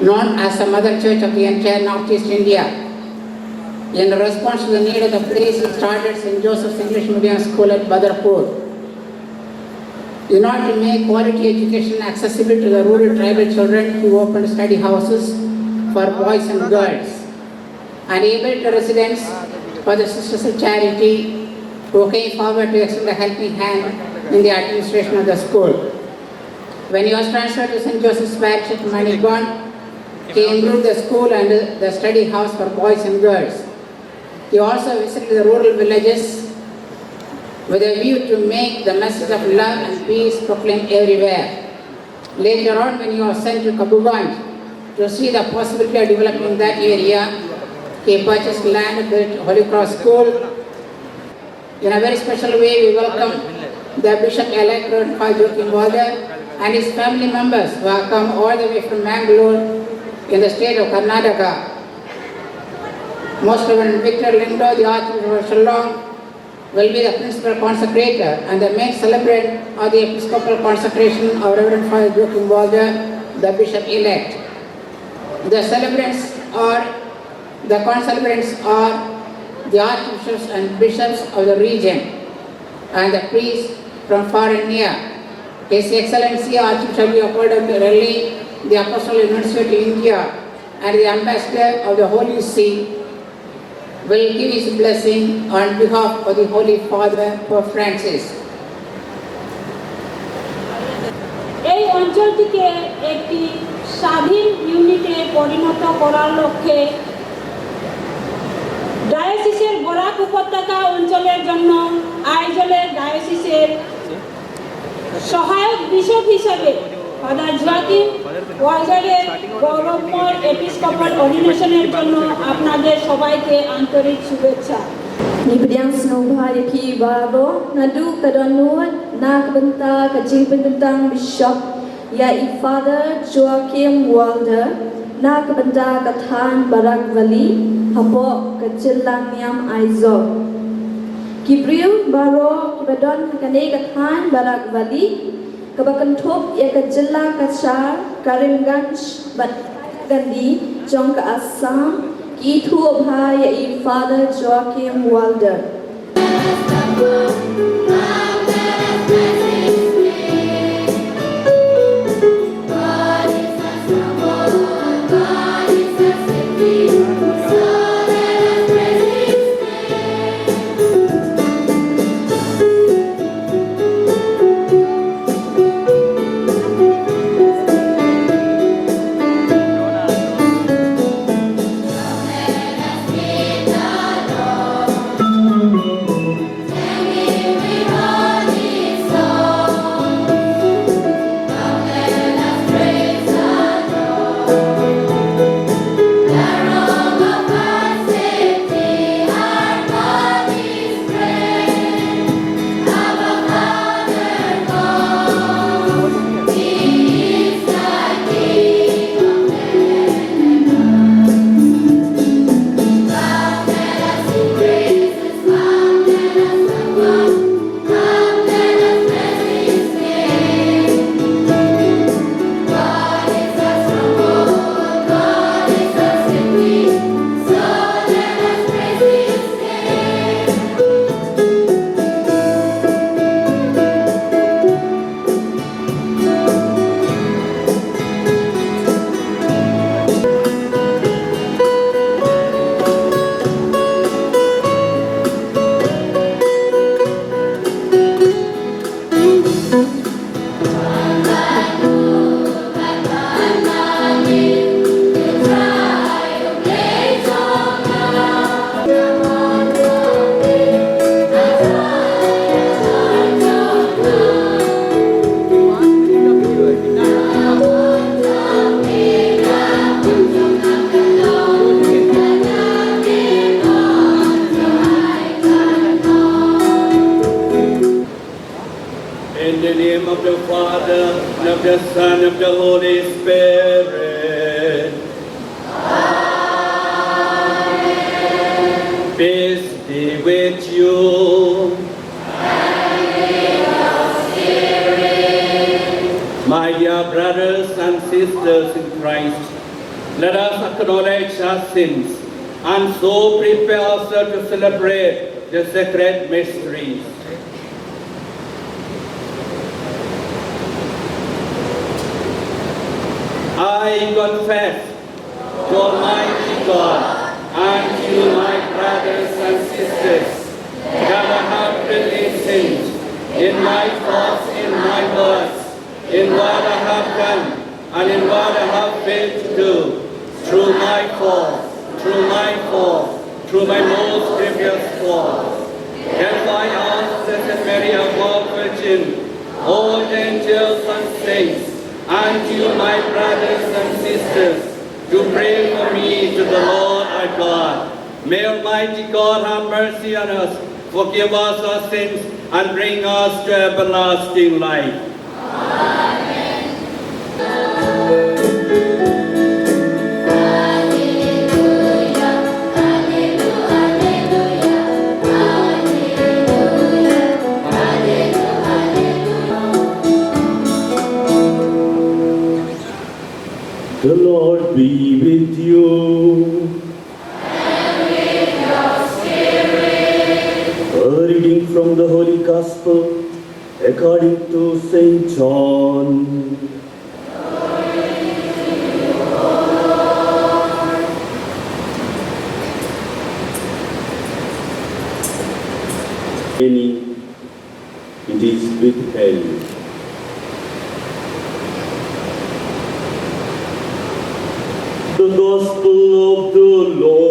known as the Mother Church of the entire Northeast India. In response to the need of the place, it started St. Joseph's English Medium School at Badarpur. In order to make quality education accessible to the rural tribal children, he opened study houses for boys and girls and able to residents for the Sisters of Charity who came forward to extend a helping hand in the administration of the school. When he was transferred to St. Joseph's Parish at Manikbond, he improved the school and the study house for boys and girls. He also visited the rural villages with a view to make the message of love and peace proclaimed everywhere. Later on, when he was sent to Capitanio to see the possibility of developing that area, he purchased land and built Holy Cross School. In a very special way, we welcome the Bishop-elect JOACHIM WALDER and his family members who have come all the way from Manglore in the state of Karnataka. Most Reverend Victor Lindo, the Archbishop of Shillong, will be the principal consecrator and the main celebrant of the Episcopal consecration of Reverend Father JOACHIM WALDER, the Bishop-elect. The concelebrants are the archbishops and bishops of the region and the priests from far and near. His Excellency Archbishop Leopold Relly, the Apostolic University of India and the Ambassador of the Holy See, will give his blessing on behalf of the Holy Father Pope Francis. এই অঞ্চলটিকে একটি স্বাধীন ইউনিটে পরিণত করার লক্ষ্যে ডায়োসিসের বরাক উপত্যকা অঞ্চলের জন্য আইজলের ডায়োসিসের সহায়ক বিশপ হিসেবে ফাদার জোয়াকিম ওয়ালডারের গৌরবময় এপিস্কোপাল অর্ডিনেশনের জন্য আপনাদের সবাইকে আন্তরিক শুভেচ্ছা। Nibdiang senubhaya ki babo nadu kadonuat nak benta kajing pentang bishop ya i Father Joachim Walder nak benta kathan barak valley hapo kachilang niam Aizwal. Kibril baro kibadon kane kathan barak valley kabakantop ya kajilla kachar Karimganj bat Gandhi jong ka Assam Itu Bhaya i Father Joachim Walder. of the Son, of the Holy Spirit. Amen. Peace be with you. And with your spirit. My dear brothers and sisters in Christ, Let us acknowledge our sins and so prepare ourselves to celebrate the sacred mysteries. I confess to Almighty God and to my brothers and sisters that I have greatly sinned in my thoughts, in my words, in what I have done, and in what I have failed to do, through my fault, through my most grievous fault. Therefore I ask Blessed Mary, our Virgin, all angels and saints, and you, my brothers and sisters, to pray for me to the Lord our God. May Almighty God have mercy on us, forgive us our sins, and bring us to everlasting life. The Lord be with you. And with your spirit. A reading from the Holy Gospel according to St. John. Many it is withheld. The Gospel of the Lord.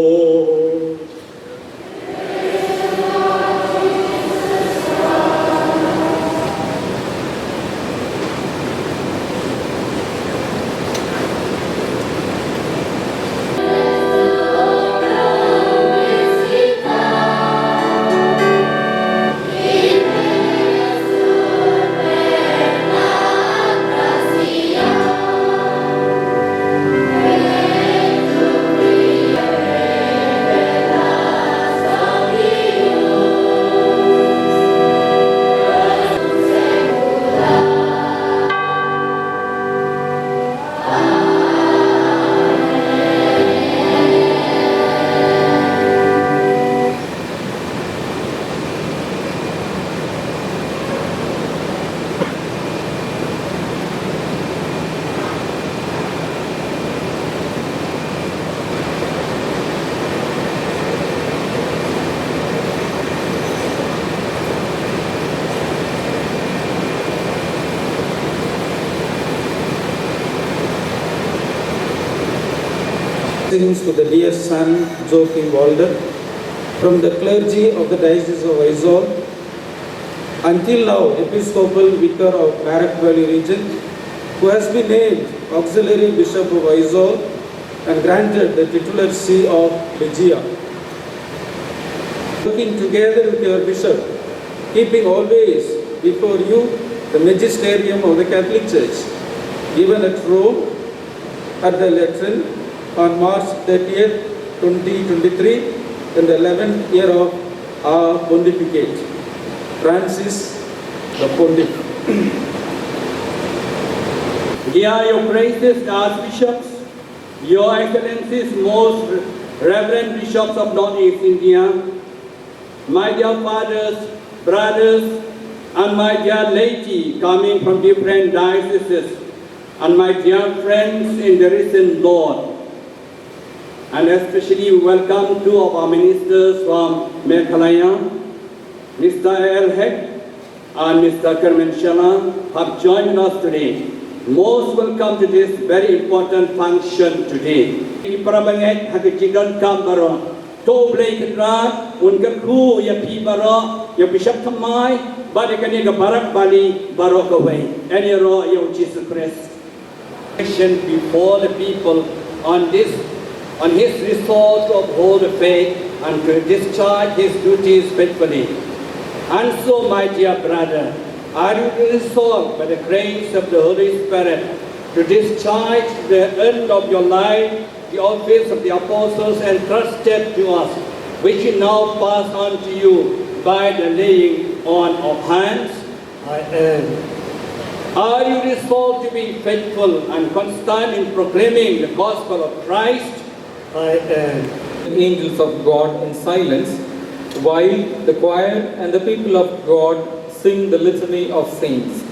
To the dear son JOACHIM WALDER from the clergy of the Diocese of Aizwal, until now Episcopal Vicar of Barak Valley region, who has been named Auxiliary Bishop of Aizwal and granted the titular see of Regia. Working together with your Bishop, keeping always before you the magisterium of the Catholic Church, given at Rome at the Lateran on March 30th, 2023, in the 11th year of our pontificate. Francis, the Pontiff. Dear your gracious Archbishops, Your Excellencies, most Reverend Bishops of Northeast India, my dear fathers, brothers, and my dear laity coming from different dioceses, and my dear friends in the risen Lord. And especially welcome two of our ministers from Meghalaya, Mr. El Hek and Mr. Kerman Shala have joined us today. Most welcome to this very important function today. Parabanget hakichigan kambaro, toblei kadra, unka ku ya pi baro, ya bishop kamai, badikani ka barak bali barok away. Any ro ya Jesus Christ. Before the people on his resolve to uphold the faith and to discharge his duties faithfully. And so, my dear brother, are you resolved by the grace of the Holy Spirit to discharge the end of your life, the office of the apostles entrusted to us, which we now pass on to you by the laying on of hands? I am. Are you resolved to be faithful and constant in proclaiming the gospel of Christ? I am. Angels of God in silence, while the choir and the people of God sing the litany of saints.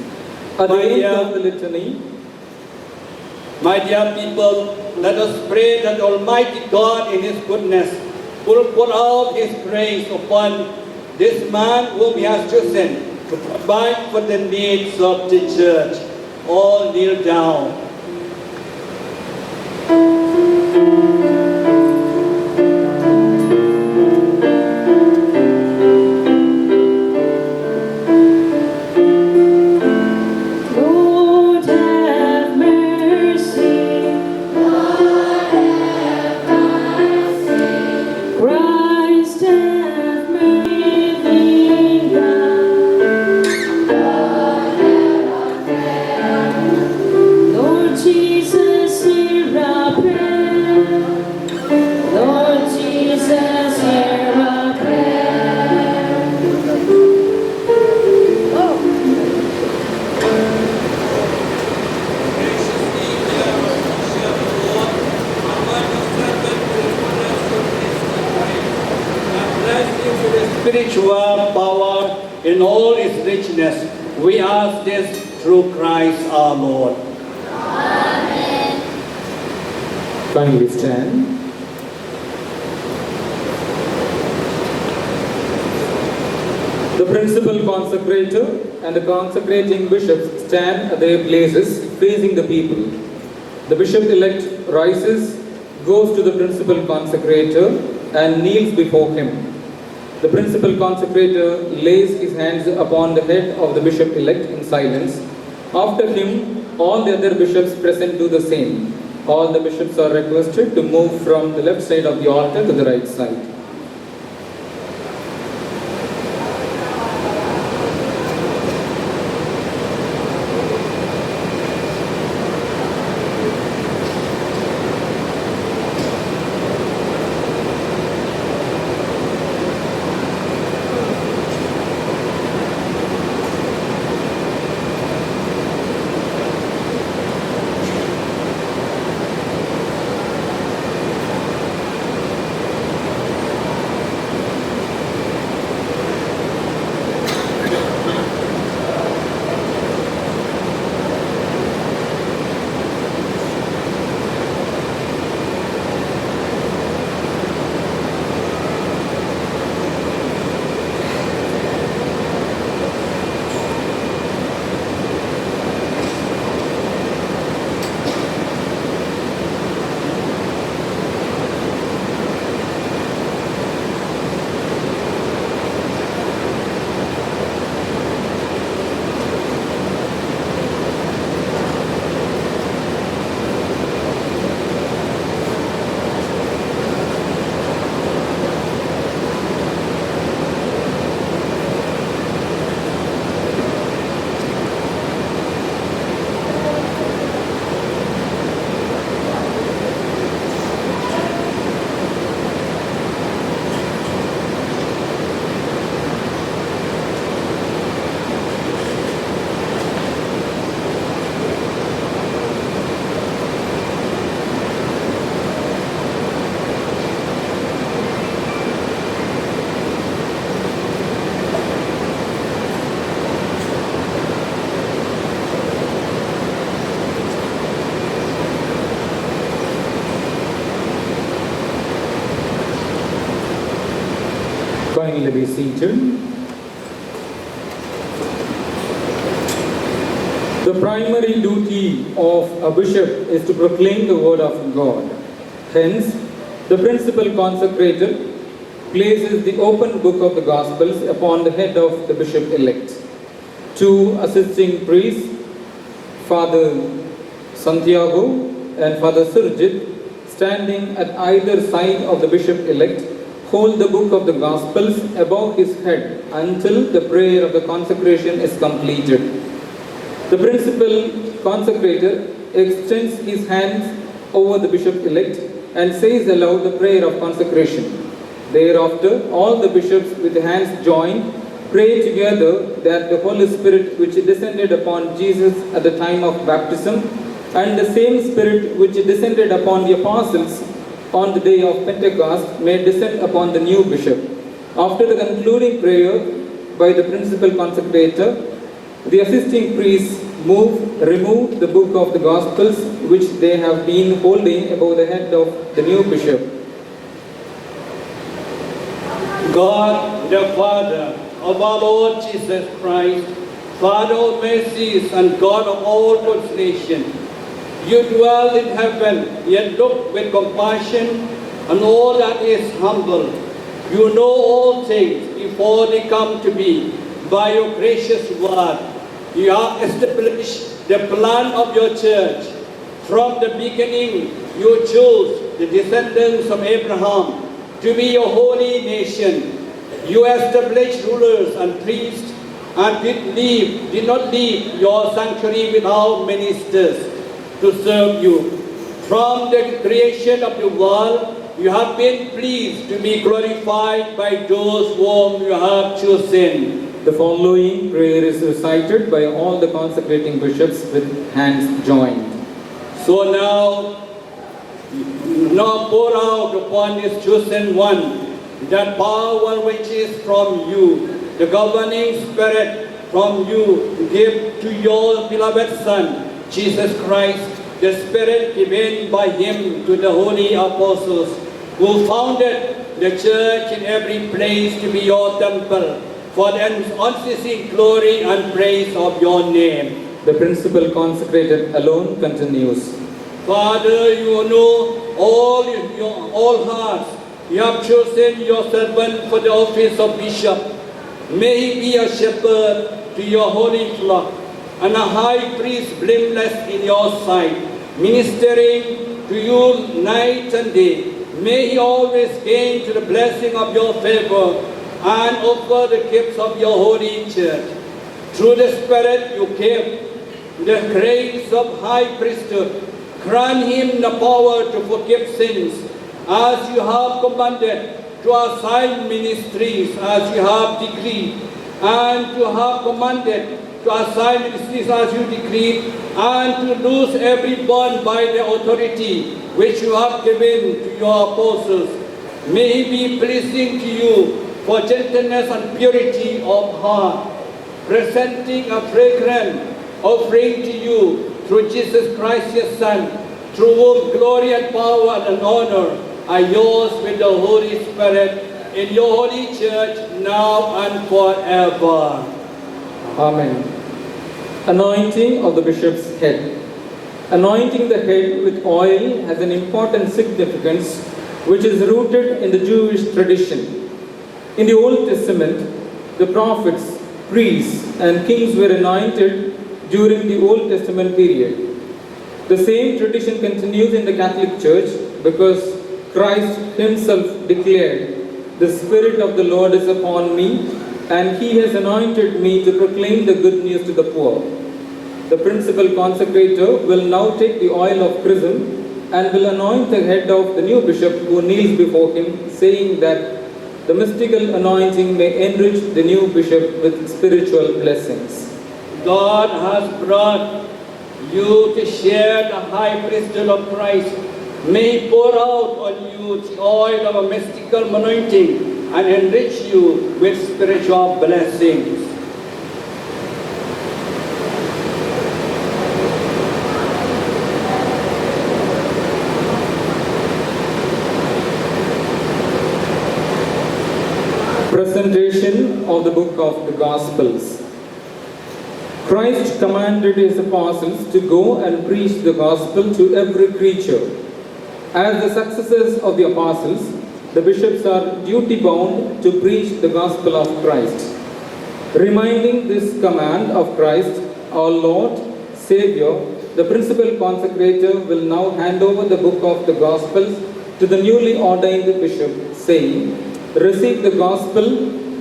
At the end of the litany, My dear people, let us pray that Almighty God in His goodness will pour out His grace upon this man whom He has chosen to provide for the needs of the church. All kneel down. Lord have mercy, Christ have mercy, Lord Jesus, hear our prayer. Lord Jesus, hear our prayer. Spiritual power in all its richness. We ask this through Christ our Lord. kindly stand. The principal consecrator and the consecrating bishops stand at their places facing the people. The bishop-elect rises, goes to the principal consecrator and kneels before him. The principal consecrator lays his hands upon the head of the bishop-elect in silence. After him, all the other bishops present do the same. All the bishops are requested to move from the left side of the altar to the right side. Kindly be seated. The primary duty of a bishop is to proclaim the word of God. Hence, the principal consecrator places the open book of the Gospels upon the head of the bishop-elect. Two assisting priests, Father Santiago and Father Surjit, standing at either side of the bishop-elect, hold the book of the Gospels above his head until the prayer of the consecration is completed. The principal consecrator extends his hands over the bishop-elect and says aloud the prayer of consecration. Thereafter, all the bishops with hands joined pray together that the Holy Spirit which descended upon Jesus at the time of baptism, and the same Spirit which descended upon the apostles on the day of Pentecost may descend upon the new bishop. After the concluding prayer by the principal consecrator, the assisting priests remove the book of the Gospels which they have been holding above the head of the new bishop. God, the Father of our Lord Jesus Christ, Father of mercies and God of all consolation, you dwell in heaven, yet look with compassion on all that is humble. You know all things before they come to be. By your gracious word, you have established the plan of your church. From the beginning, you chose the descendants of Abraham to be your holy nation. You established rulers and priests and did not leave your sanctuary without ministers to serve you. From the creation of the world, you have been pleased to be glorified by those whom you have chosen. The following prayer is recited by all the consecrating bishops with hands joined. So now pour out upon this chosen one that power which is from you, the governing spirit from you, give to your beloved Son, Jesus Christ, the Spirit given by Him to the holy apostles, who founded the church in every place to be your temple, for the unceasing glory and praise of your name. The principal consecrated alone continues. Father, you know all hearts. You have chosen your servant for the office of bishop. May he be a shepherd to your holy flock and a high priest blameless in your sight, ministering to you night and day. May he always gain to the blessing of your favor and offer the gifts of your holy church. Through the Spirit you gave the grace of high priesthood. Grant him the power to forgive sins, as you have commanded, to assign ministries as you have decreed, and to have commanded to assign ministries as you decreed, and to loose every bond by the authority which you have given to your apostles. May he be pleasing to you for gentleness and purity of heart, presenting a fragrant offering to you through Jesus Christ your Son, through whom glory and power and honor are yours with the Holy Spirit in your holy church now and forever. Amen. Anointing of the bishop's head. Anointing the head with oil has an important significance which is rooted in the Jewish tradition. In the Old Testament, the prophets, priests, and kings were anointed during the Old Testament period. The same tradition continues in the Catholic Church because Christ himself declared, "The Spirit of the Lord is upon me, and he has anointed me to proclaim the good news to the poor." The principal consecrator will now take the oil of chrism and will anoint the head of the new bishop who kneels before him, saying that the mystical anointing may enrich the new bishop with spiritual blessings. God has brought you to share the high priesthood of Christ. May he pour out on you the oil of a mystical anointing and enrich you with spiritual blessings. Presentation of the book of the Gospels. Christ commanded his apostles to go and preach the gospel to every creature. As the successors of the apostles, the bishops are duty-bound to preach the gospel of Christ. Reminding this command of Christ, our Lord, Savior, the principal consecrator will now hand over the book of the Gospels to the newly ordained bishop, saying, "Receive the gospel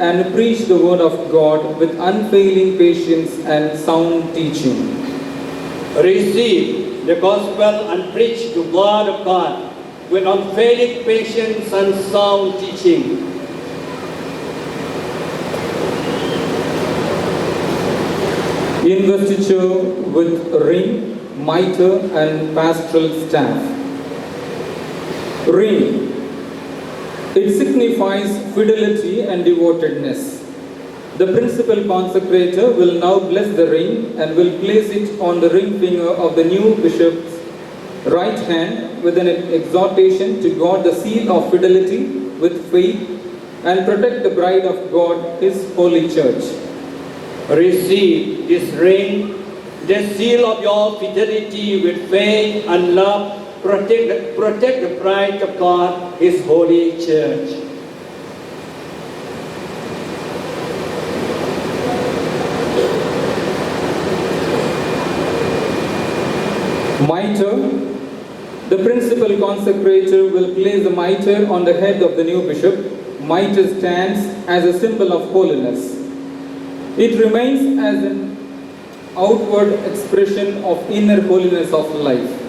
and preach the word of God with unfailing patience and sound teaching." Receive the gospel and preach the word of God with unfailing patience and sound teaching. Investiture with ring, mitre and pastoral staff. Ring. It signifies fidelity and devotedness. The principal consecrator will now bless the ring and will place it on the ring finger of the new bishop's right hand with an exhortation to guard the seal of fidelity with faith and protect the bride of God, His holy church. Receive this ring, the seal of your fidelity with faith and love. Protect the bride of God, His holy church. Mitre. The principal consecrator will place the mitre on the head of the new bishop. Mitre stands as a symbol of holiness. It remains as an outward expression of inner holiness of life.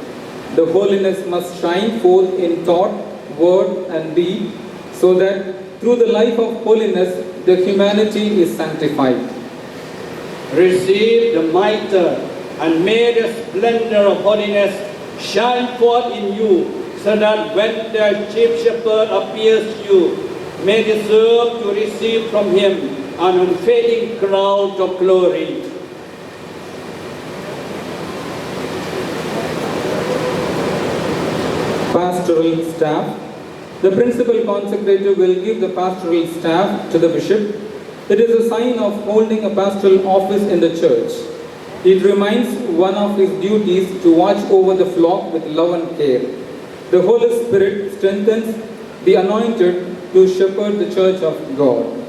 The holiness must shine forth in thought, word and deed, so that through the life of holiness, the humanity is sanctified. Receive the mitre, and may the splendor of holiness shine forth in you, so that when the chief shepherd appears to you, may deserve to receive from him an unfading crown of glory. Pastoral staff. The principal consecrator will give the pastoral staff to the bishop. It is a sign of holding a pastoral office in the church. It reminds one of his duties to watch over the flock with love and care. The Holy Spirit strengthens the anointed to shepherd the church of God.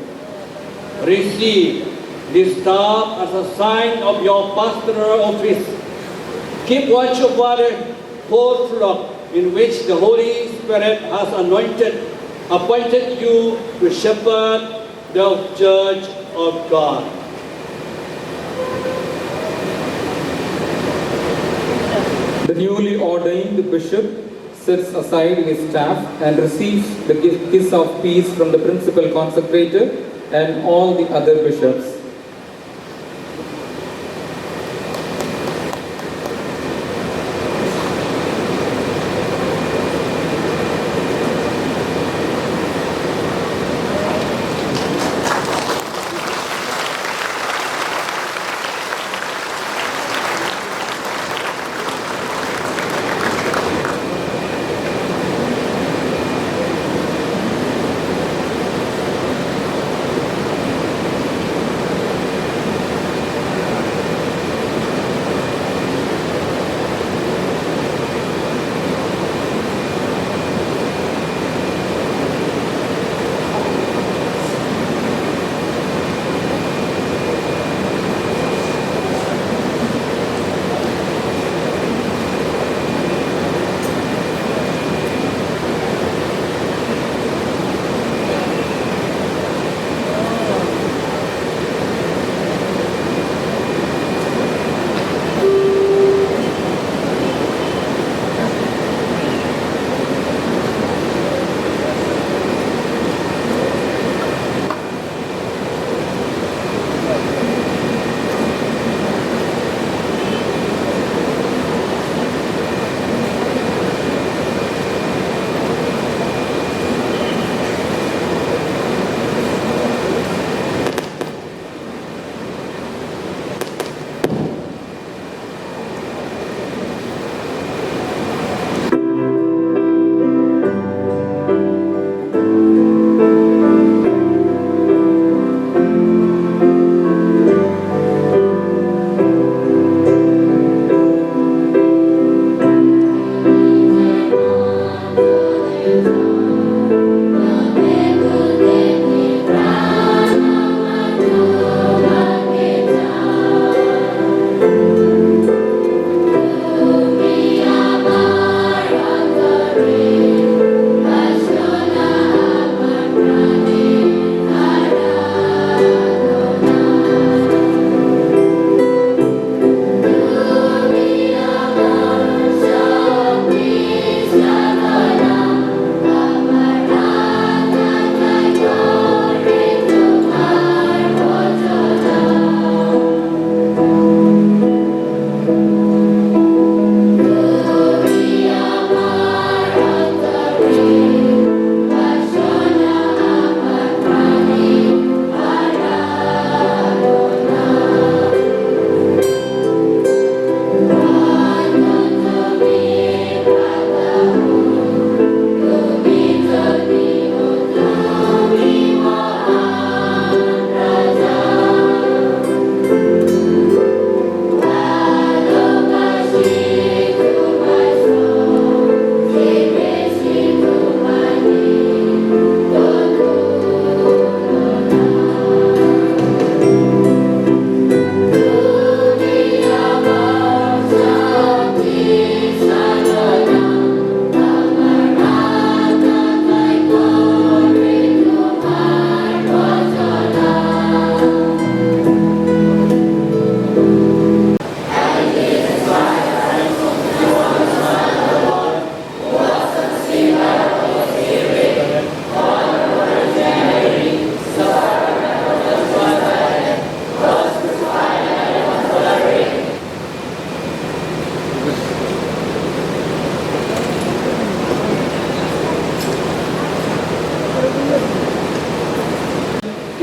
Receive this staff as a sign of your pastoral office. Keep watch over the whole flock in which the Holy Spirit has appointed you to shepherd the church of God. The newly ordained bishop sets aside his staff and receives the kiss of peace from the principal consecrator and all the other bishops.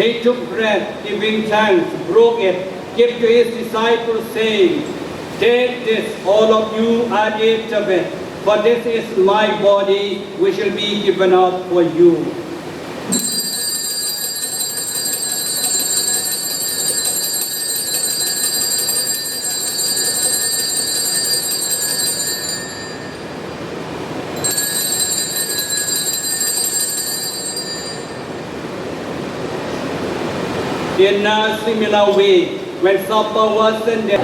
He took bread, giving thanks, broke it, gave to his disciples, saying, "Take this, all of you, and eat of it, for this is my body, which shall be given up for you." In a similar way, when supper was ended,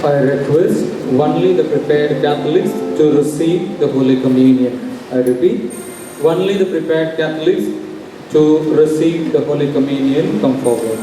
I request only the prepared Catholics to receive the Holy Communion. I repeat, only the prepared Catholics to receive the Holy Communion come forward.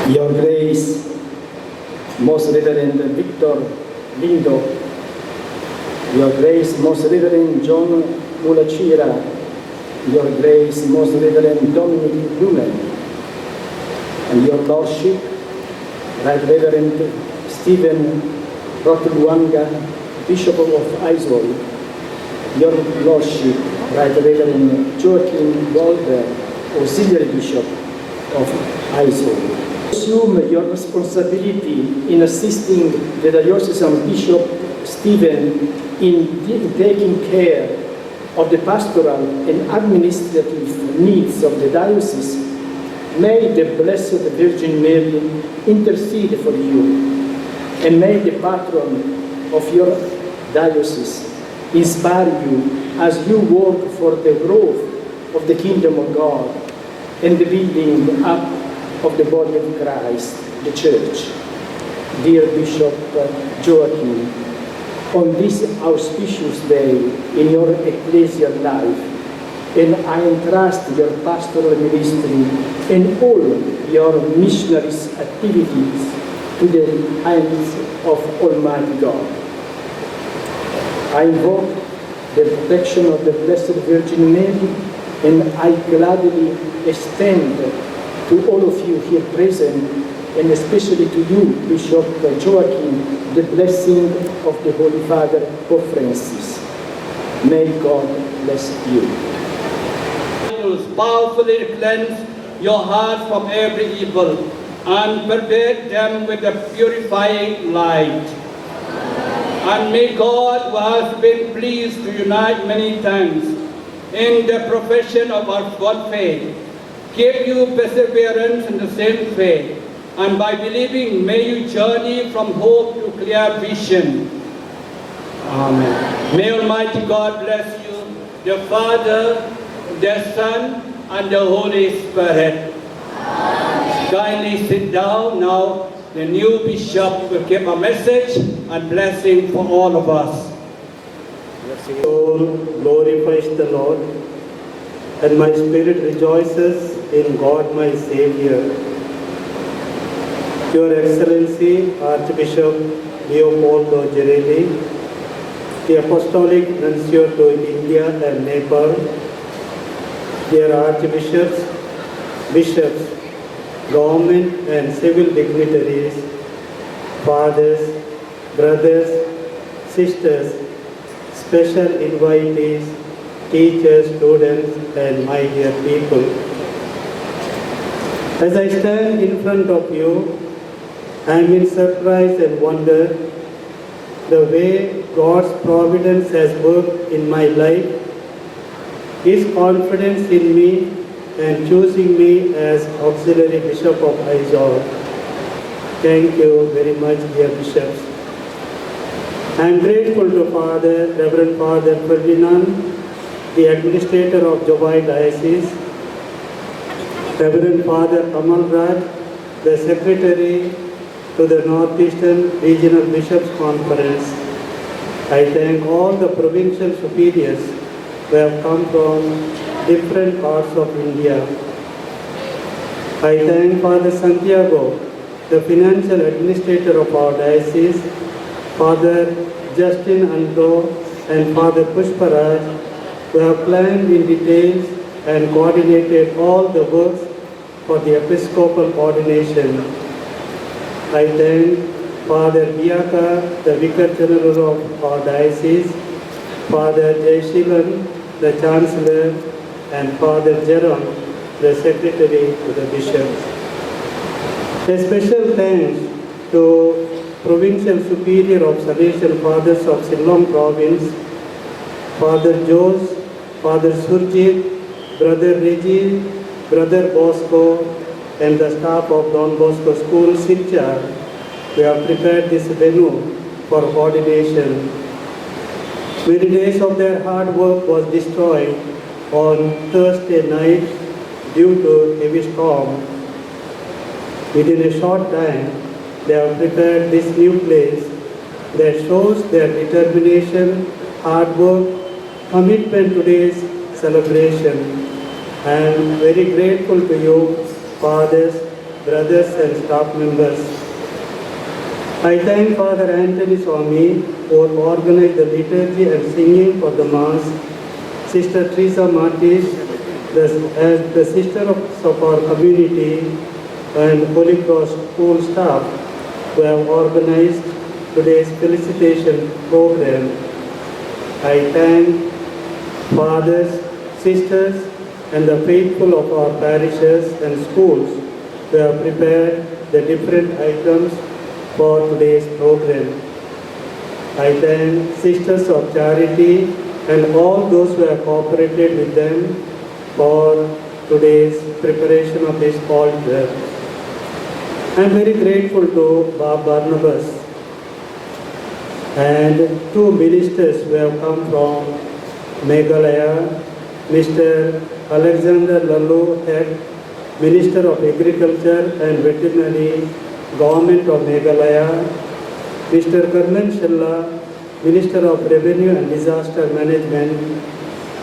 Your Grace, Most Reverend Victor Lindo, Your Grace, Most Reverend John Mulachira, Your Grace, Most Reverend Dominic Newman, and Your Lordship, Right Reverend Stephen Rotuluanga, Bishop of Aizwal, Your Lordship, Right Reverend JOACHIM WALDER Auxilliary Bishop of Aizwal. Assume your responsibility in assisting the diocesan Bishop Stephen in taking care of the pastoral and administrative needs of the diocese, may the Blessed Virgin Mary intercede for you, and may the patron of your diocese inspire you as you work for the growth of the kingdom of God and the building up of the body of Christ, the Church. Dear Bishop Joachim, on this auspicious day in your ecclesial life, and I entrust your pastoral ministry and all your missionaries' activities to the hands of Almighty God. I invoke the protection of the Blessed Virgin Mary, and I gladly extend to all of you here present, and especially to you, Bishop Joachim, the blessing of the Holy Father, Pope Francis. May God bless you. Powerfully cleanse your hearts from every evil and pervade them with a purifying light. And may God, who has been pleased to unite many times in the profession of our one faith, give you perseverance in the same faith, and by believing may you journey from hope to clear vision. Amen. May Almighty God bless you, the Father, the Son, and the Holy Spirit. Amen. Kindly sit down now. The new bishop will give a message and blessing for all of us. Soul glorifies the Lord, and my spirit rejoices in God my Savior. Your Excellency Archbishop Leopoldo Gerelli, the Apostolic Nuncio to India and Nepal, dear Archbishops, Bishops, government and civil dignitaries, fathers, brothers, sisters, special invitees, teachers, students, and my dear people. As I stand in front of you, I am in surprise and wonder the way God's providence has worked in my life, His confidence in me, and choosing me as Auxiliary Bishop of Aizwal. Thank you very much, dear bishops. I am grateful to Reverend Father Ferdinand, the administrator of Jobai Diocese, Reverend Father Kamal Raj, the secretary to the Northeastern Regional Bishops Conference. I thank all the provincial superiors who have come from different parts of India. I thank Father Santiago, the financial administrator of our diocese, Father Justin Anto, and Father Pushparaj, who have planned in details and coordinated all the works for the Episcopal Ordination. I thank Father Biaka, the Vicar General of our diocese, Father Jaishilan, the Chancellor, and Father Jerome, the Secretary to the Bishops. A special thanks to Provincial Superior of Salesian Fathers of Shillong Province, Father Jose, Father Surjit, Brother Reggie, Brother Bosco, and the staff of Don Bosco School Silchar. We have prepared this venue for ordination. Many days of their hard work was destroyed on Thursday night due to heavy storm. Within a short time, they have prepared this new place that shows their determination, hard work, commitment to today's celebration. I am very grateful to you, fathers, brothers, and staff members. I thank Father Anthony Swami for organizing the liturgy and singing for the Mass, Sister Teresa Martis, as the sister of our community, and Holy Cross School staff who have organized today's felicitation program. I thank fathers, sisters, and the faithful of our parishes and schools who have prepared the different items for today's program. I thank Sisters of Charity and all those who have cooperated with them for today's preparation of this altar. I am very grateful to Bob Barnabas and two ministers who have come from Meghalaya, Mr. Alexander Lalu, Head, Minister of Agriculture and Veterinary, Government of Meghalaya, Mr. Karnan Shalla, Minister of Revenue and Disaster Management,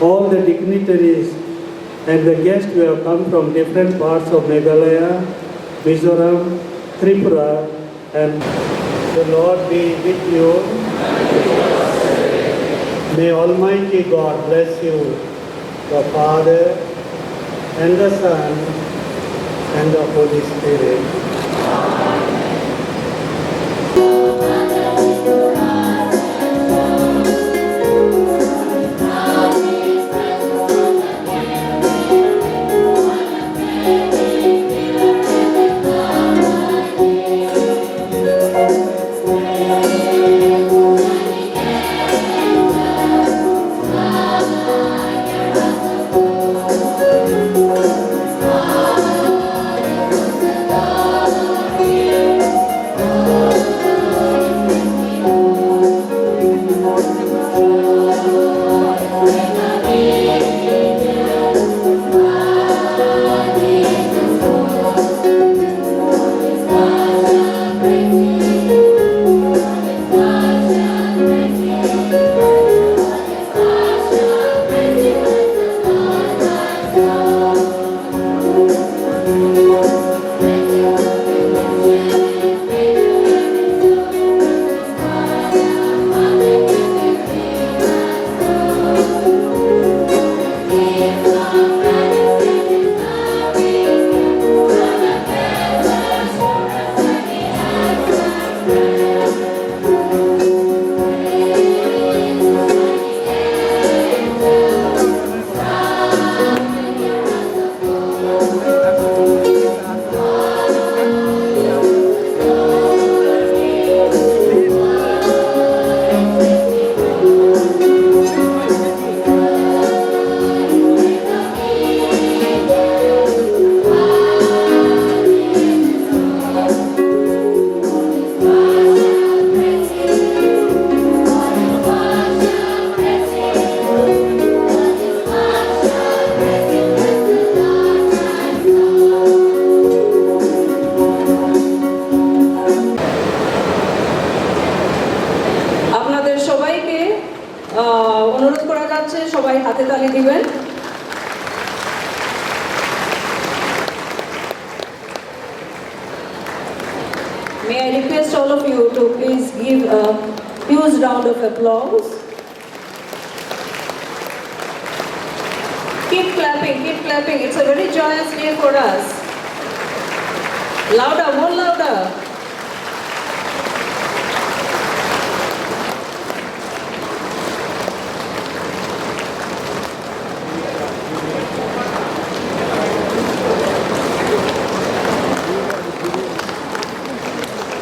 all the dignitaries and the guests who have come from different parts of Meghalaya, Mizoram, Tripura, and the Lord be with you. May Almighty God bless you, the Father and the Son and the Holy Spirit. May I request all of you to please give a huge round of applause. Keep clapping, keep clapping. It's a very joyous day for us. Louder, more louder.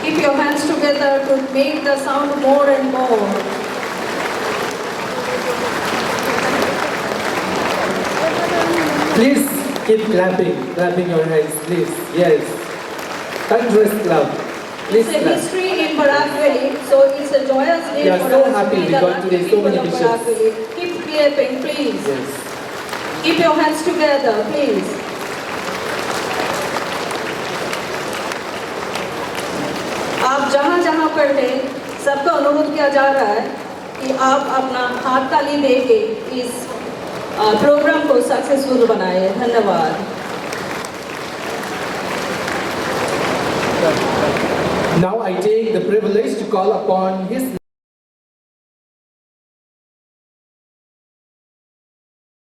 Keep your hands together to make the sound more and more. Please keep clapping your hands, please. Yes. Thunderous clap. Please It's a clap. history in Barak, so it's a joyous day We are for so us. happy to be we the got today so many people of bishops. Barak. Keep clapping, please. Yes. Keep your hands together, please. आप जहाँ जहाँ पर हैं, सबका अनुरोध किया जा रहा है कि आप अपना हाथ ताली देके इस प्रोग्राम को सक्सेसफुल बनाएं। धन्यवाद। Now I take the privilege to call upon His